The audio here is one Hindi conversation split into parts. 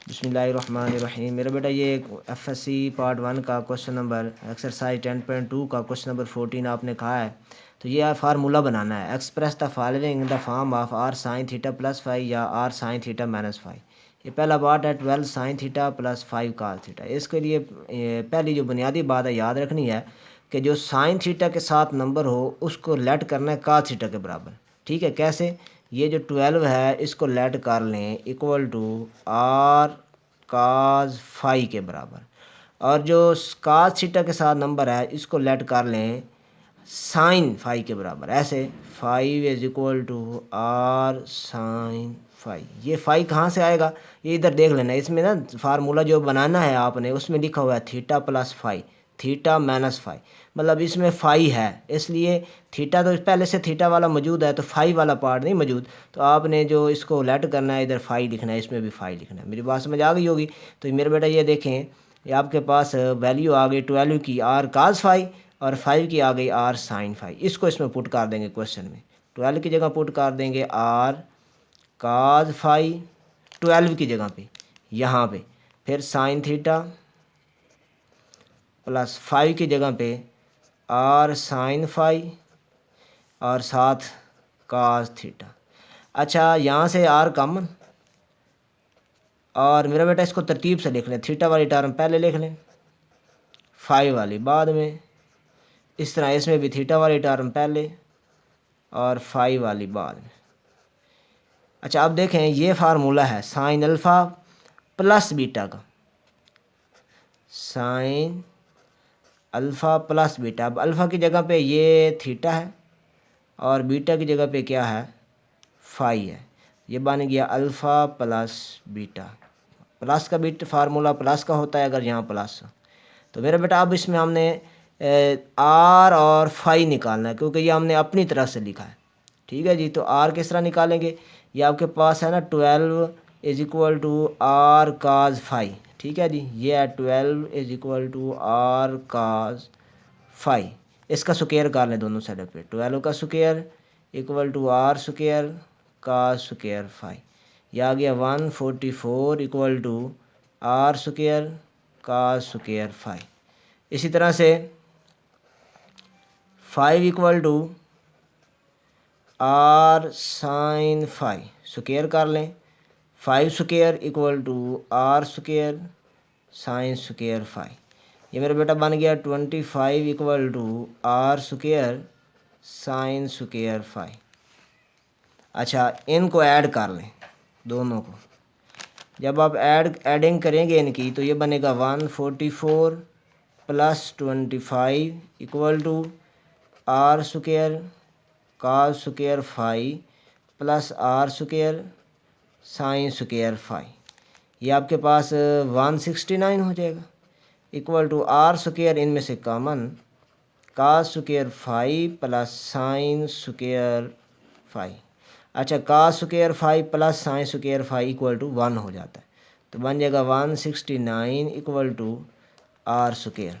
बिस्मिल्लाहिर्रहमानिर्रहीम। मेरा बेटा ये एफएससी पार्ट 1 का क्वेश्चन नंबर एक्सरसाइज 10.2 का क्वेश्चन नंबर 14 आपने कहा है। तो ये फार्मूला बनाना है। Express the following in the form of R sine theta plus 5 या आर साइन थीटा माइनस 5। ये पहला पार्ट है 12 sine theta plus 5 cos theta. इसके लिए पहली जो बुनियादी बात है याद रखनी है कि जो साइन थीटा के साथ नंबर हो उसको लेट करना है कास थीटा के बराबर। ठीक है, कैसे? ये जो 12 है इसको लेट कर लें equal to R cos phi के बराबर, और जो काज थीटा के साथ नंबर है इसको लेट कर लें साइन फाई के बराबर। ऐसे 5 is equal to R sine phi. ये फाई कहाँ से आएगा? ये इधर देख लेना, इसमें ना फार्मूला जो बनाना है आपने उसमें लिखा हुआ है theta plus phi, theta minus phi, मतलब इसमें फाई है, इसलिए थीटा तो पहले से थीटा वाला मौजूद है तो फाई वाला पार्ट नहीं मौजूद। तो आपने जो इसको लेट करना है इधर फाई लिखना है, इसमें भी फाई लिखना है। मेरी बात समझ आ गई होगी। तो मेरे बेटा ये देखें, ये आपके पास वैल्यू आ गई 12 की आर काज फाई और 5 की आ गई आर साइन फाई। इसको इसमें पुट कर देंगे क्वेश्चन में। 12 की जगह पुट कर देंगे आर काज फाई 12 की जगह पे यहाँ पे, फिर साइन थीटा प्लस 5 की जगह पे आर साइन फाई और साथ काज थीटा। अच्छा, यहाँ से आर कॉमन, और मेरा बेटा इसको तरतीब से लिख लें। थीटा वाली टर्म पहले लिख लें, फाई वाली बाद में। इस तरह इसमें भी थीटा वाली टर्म पहले और फाई वाली बाद में। अच्छा, अब देखें ये फार्मूला है साइन अल्फ़ा प्लस बीटा का, साइन अल्फ़ा प्लस बीटा। अब अल्फ़ा की जगह पे ये थीटा है और बीटा की जगह पे क्या है? फाई है। ये बन गया अल्फ़ा प्लस बीटा। प्लस का बीट फार्मूला प्लस का होता है अगर यहाँ प्लस हो। तो मेरा बेटा अब इसमें हमने आर और फाई निकालना है, क्योंकि ये हमने अपनी तरफ से लिखा है। ठीक है जी, तो आर किस तरह निकालेंगे? ये आपके पास है ना 12 is equal to R cos phi. ठीक है जी, ये है 12 is equal to R cos phi. इसका स्क्वायर कर लें दोनों साइड पे। 12 का square equal to are square cos square phi. यह आ गया 144 equal to are square cos square phi. इसी तरह से 5 equal to R sine phi, square कर लें। 5 square equal to are square sine square phi. ये मेरा बेटा बन गया 25 equal to are square sine square phi. अच्छा, इनको ऐड कर लें दोनों को। जब आप एडिंग करेंगे इनकी तो ये बनेगा 144 plus 25 equal to are square cos square phi plus R square sine square phi. ये आपके पास 169 हो जाएगा इक्वल टू आर स्क्वायर इनमें से common cos square phi plus sine square phi. अच्छा, cos square phi plus sine square phi equal to 1 हो जाता है, तो बन जाएगा 169 इक्वल टू आर स्क्वायर।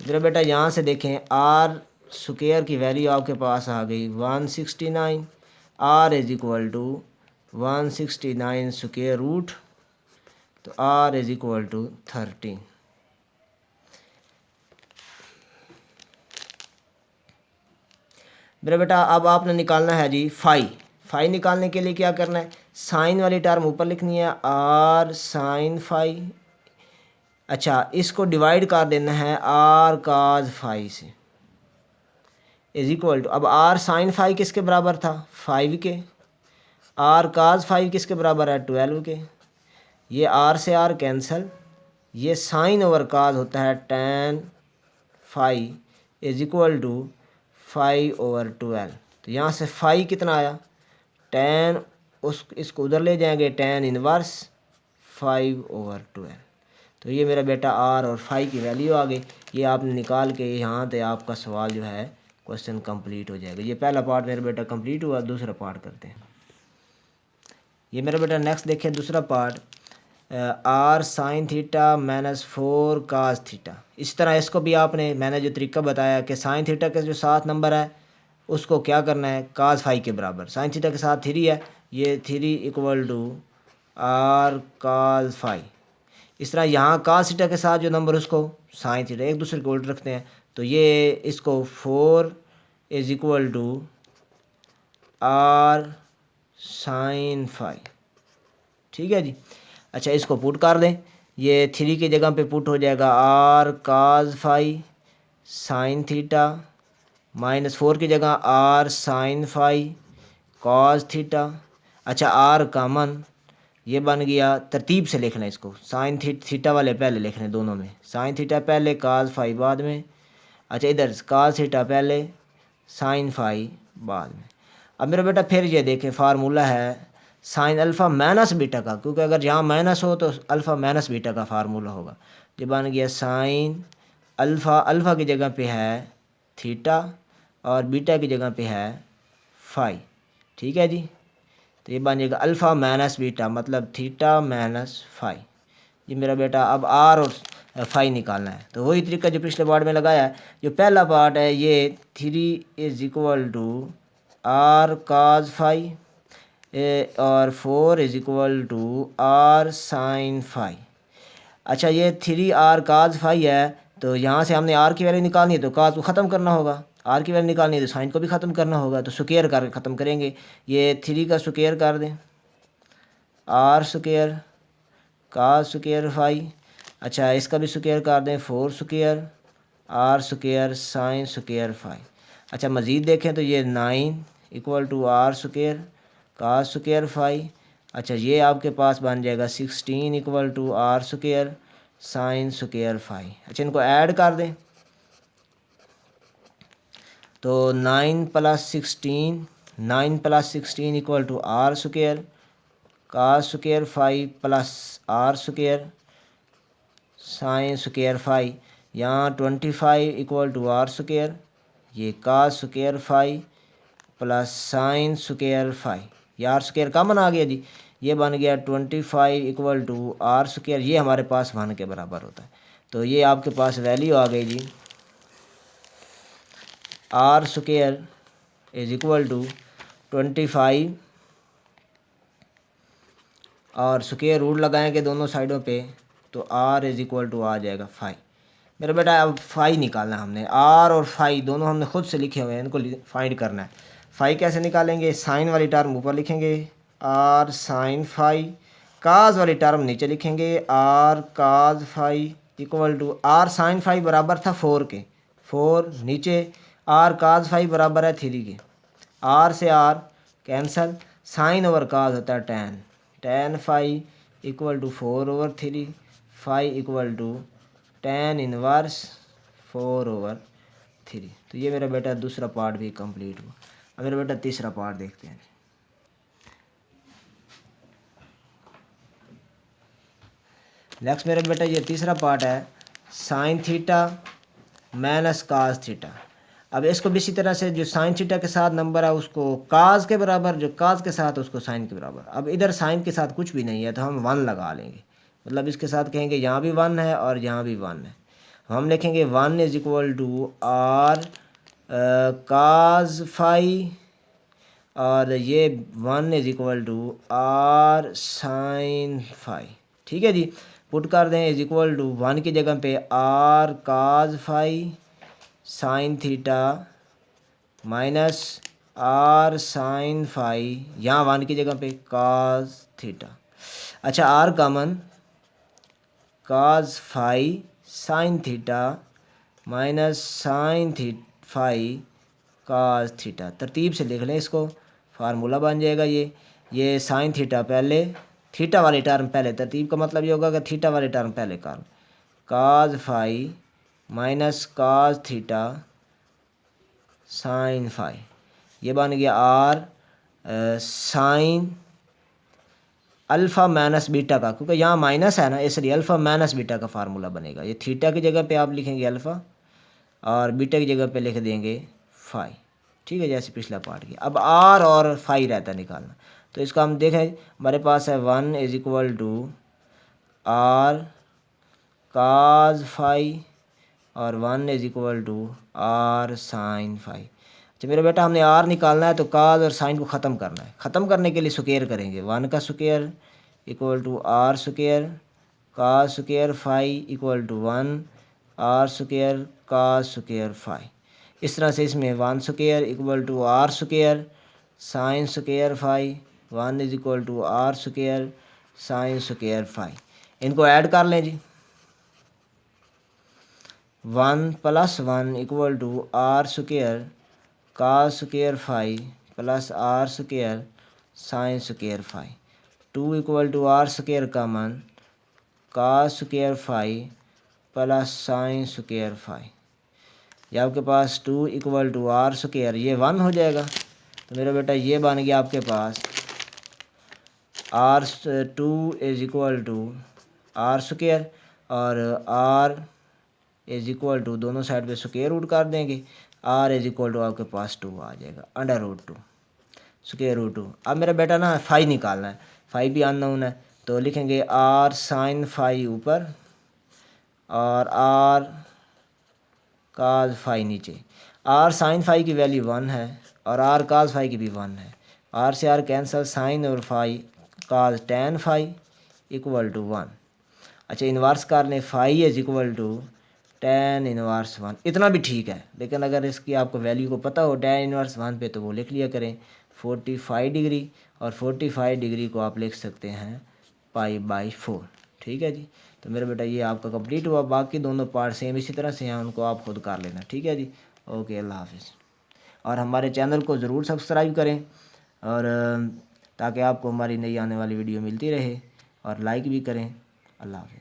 मेरा बेटा यहाँ से देखें, आर स्क्वायर की वैल्यू आपके पास आ गई 169। R is equal to 169 square root, तो आर इज इक्वल टू 13। मेरा बेटा अब आपने निकालना है जी फाई। फाई निकालने के लिए क्या करना है? साइन वाली टर्म ऊपर लिखनी है, आर साइन फाई। अच्छा, इसको डिवाइड कर देना है आर काज फाई से, इज इक्वल टू, अब आर साइन फाई किसके बराबर था? 5 के। आर काज फाई किसके बराबर है? 12 के। ये आर से आर कैंसल, ये साइन ओवर काज होता है tan phi is equal to 5 over 12। तो यहाँ से फाई कितना आया? tan, इसको उधर ले जाएंगे, tan इनवर्स 5 ओवर 12। तो ये मेरा बेटा आर और फाई की वैल्यू आ गई। ये आपने निकाल के यहाँ पे आपका सवाल जो है क्वेश्चन कंप्लीट हो जाएगा। ये पहला पार्ट मेरा बेटा कंप्लीट हुआ। दूसरा पार्ट करते हैं। ये मेरा बेटा नेक्स्ट देखिए दूसरा part, R sine theta minus 4 cos theta. इस तरह इसको भी आपने, मैंने जो तरीका बताया कि साइन थीटा के जो साथ नंबर है उसको क्या करना है? काज फाई के बराबर। साइन थीटा के साथ 3 है ये 3 equal to R cos phi. इस तरह यहाँ काज थीटा के साथ जो नंबर उसको साइन थीटा एक दूसरे को उल्ट रखते हैं, तो ये इसको 4 is equal to R sine phi. ठीक है जी। अच्छा, इसको पुट कर दें, ये 3 की जगह पे पुट हो जाएगा R cos phi sine theta minus 4 की जगह R sine phi cos theta. अच्छा, आर कॉमन, ये बन गया, तरतीब से लिखना है इसको, साइन थीटा वाले पहले लिखने दोनों में, साइन थीटा पहले काज फाई बाद में। अच्छा, इधर काज थीटा पहले साइन फाई बाद में। अब मेरा बेटा फिर ये देखें, फार्मूला है साइन अल्फ़ा माइनस बीटा का, क्योंकि अगर यहाँ माइनस हो तो अल्फ़ा माइनस बीटा का फार्मूला होगा। ये बन गया साइन अल्फ़ा, अल्फ़ा की जगह पे है थीटा और बीटा की जगह पे है फाई। ठीक है जी। तो ये बन जाएगा अल्फ़ा माइनस बीटा, मतलब थीटा माइनस फाई। ये मेरा बेटा अब आर और फाई निकालना है, तो वही तरीका जो पिछले पार्ट में लगाया है। जो पहला पार्ट है ये 3 is equal to R cos phi और 4 is equal to R sine phi. अच्छा, ये 3 आर काज फाई है, तो यहाँ से हमने आर की वैल्यू निकालनी है तो काज को ख़त्म करना होगा, आर की वैल्यू निकालनी है तो साइन को भी ख़त्म करना होगा, तो स्क्वायर करके ख़त्म करेंगे। ये 3 का स्क्वायर कर दें, R square cos square phi. अच्छा, इसका भी स्क्वायर कर दें, 4 square R square sine square phi. अच्छा, मज़ीद देखें तो ये 9 equal to are square cos square phi. अच्छा, ये आपके पास बन जाएगा 16 equal to are square sine square phi. अच्छा, इनको ऐड कर दें तो 9 plus 16 equal to are square cos square phi plus R square sine square phi. यहाँ 25 इक्वल टू आर स्क्वायर, ये cos square phi plus sine square phi. ये आर स्क्वायर कॉमन आ गया जी, ये बन गया 25 इक्वल टू आर स्क्वायर, ये हमारे पास 1 के बराबर होता है। तो ये आपके पास वैल्यू आ गई जी, r square is equal to 25 और स्क्वायर रूट लगाएंगे दोनों साइडों पे, तो आर इज इक्वल टू आ जाएगा 5। मेरा बेटा अब फाई निकालना है हमने, आर और फाई दोनों हमने खुद से लिखे हुए हैं, इनको फाइंड करना है। फाई कैसे निकालेंगे, साइन वाली टर्म ऊपर लिखेंगे आर साइन फाई, काज वाली टर्म नीचे लिखेंगे R cos phi equal to R sine phi बराबर था 4 के, 4 नीचे आर काज फाई बराबर है 3 के, आर से R cancel, sine over cos होता है tan phi equal to 4/3, phi equal to tan inverse 4/3। तो ये मेरा बेटा दूसरा पार्ट भी कंप्लीट हुआ। अब मेरा बेटा तीसरा पार्ट देखते हैं। नेक्स्ट मेरा बेटा ये तीसरा पार्ट है sign theta minus cos theta. अब इसको भी इसी तरह से जो साइन थीटा के साथ नंबर है उसको काज के बराबर, जो काज के साथ उसको साइन के बराबर। अब इधर साइन के साथ कुछ भी नहीं है तो हम 1 लगा लेंगे, मतलब इसके साथ कहेंगे यहाँ भी 1 है और यहाँ भी 1 है। हम लिखेंगे 1 is equal to R cos phi और ये 1 is equal to R sine phi. ठीक है जी, पुट कर दें इज इक्वल टू 1 की जगह पे R cos phi sine theta minus R sine phi, यहाँ 1 की जगह पे काज थीटा। अच्छा, R common, cos phi sine theta minus sine phi cos theta. तरतीब से लिख लें इसको, फार्मूला बन जाएगा ये साइन थीटा पहले, थीटा वाली टर्म पहले, तरतीब का मतलब ये होगा कि थीटा वाली टर्म पहले कर, cos phi minus cos theta sine phi, ये बन गया r sine alpha minus beta का, क्योंकि यहाँ माइनस है ना इसलिए अल्फ़ा माइनस बीटा का फार्मूला बनेगा। ये थीटा की जगह पे आप लिखेंगे अल्फ़ा और बीटा की जगह पे लिख देंगे फाई। ठीक है, जैसे पिछला पार्ट किया। अब आर और फाई रहता निकालना, तो इसका हम देखें हमारे पास है 1 is equal to R cos phi और 1 is equal to R sine phi. तो मेरा बेटा हमने आर निकालना है तो काज और साइन को ख़त्म करना है। ख़त्म करने के लिए स्क्वायर करेंगे, 1 का square equal to are square cos square phi equal to 1 R square cos square phi. इस तरह से इसमें 1 square equal to are square sine square phi 1 is equal to are square sine square phi. इनको ऐड कर लें जी, 1 + 1 equal to are square cos square phi plus R square sine square phi. 2 equal to are square common cos square phi plus sine square phi. ये आपके पास 2 इक्वल टू आर स्क्वायर, ये 1 हो जाएगा। तो मेरा बेटा ये बन गया आपके पास R2 is equal to are square और R इज इक्वल टू दोनों साइड पे स्क्वायर रूट कर देंगे। R इज इक्वल टू आपके पास 2 आ जाएगा, √2 स्क्वायर रूट 2। अब मेरा बेटा ना फाई निकालना है, फाई भी अननोन है तो लिखेंगे R साइन फाई ऊपर और R काज फाई नीचे। R साइन फाई की वैल्यू 1 है और R काज फाई की भी 1 है। R से R कैंसल, साइन और phi cos tan phi equal to 1। अच्छा इन्वर्स कर लें, फाई is equal to tan inverse 1। इतना भी ठीक है, लेकिन अगर इसकी आपको वैल्यू को पता हो टैन इनवर्स 1 पे तो वो लिख लिया करें 45 डिग्री, और 45 डिग्री को आप लिख सकते हैं π/4। ठीक है जी। तो मेरा बेटा ये आपका कंप्लीट हुआ। बाकी दोनों पार्ट सेम इसी तरह से हैं, उनको आप खुद कर लेना। ठीक है जी, ओके, अल्लाह हाफिज़। और हमारे चैनल को ज़रूर सब्सक्राइब करें और ताकि आपको हमारी नई आने वाली वीडियो मिलती रहे, और लाइक भी करें। अल्लाह हाफिज़।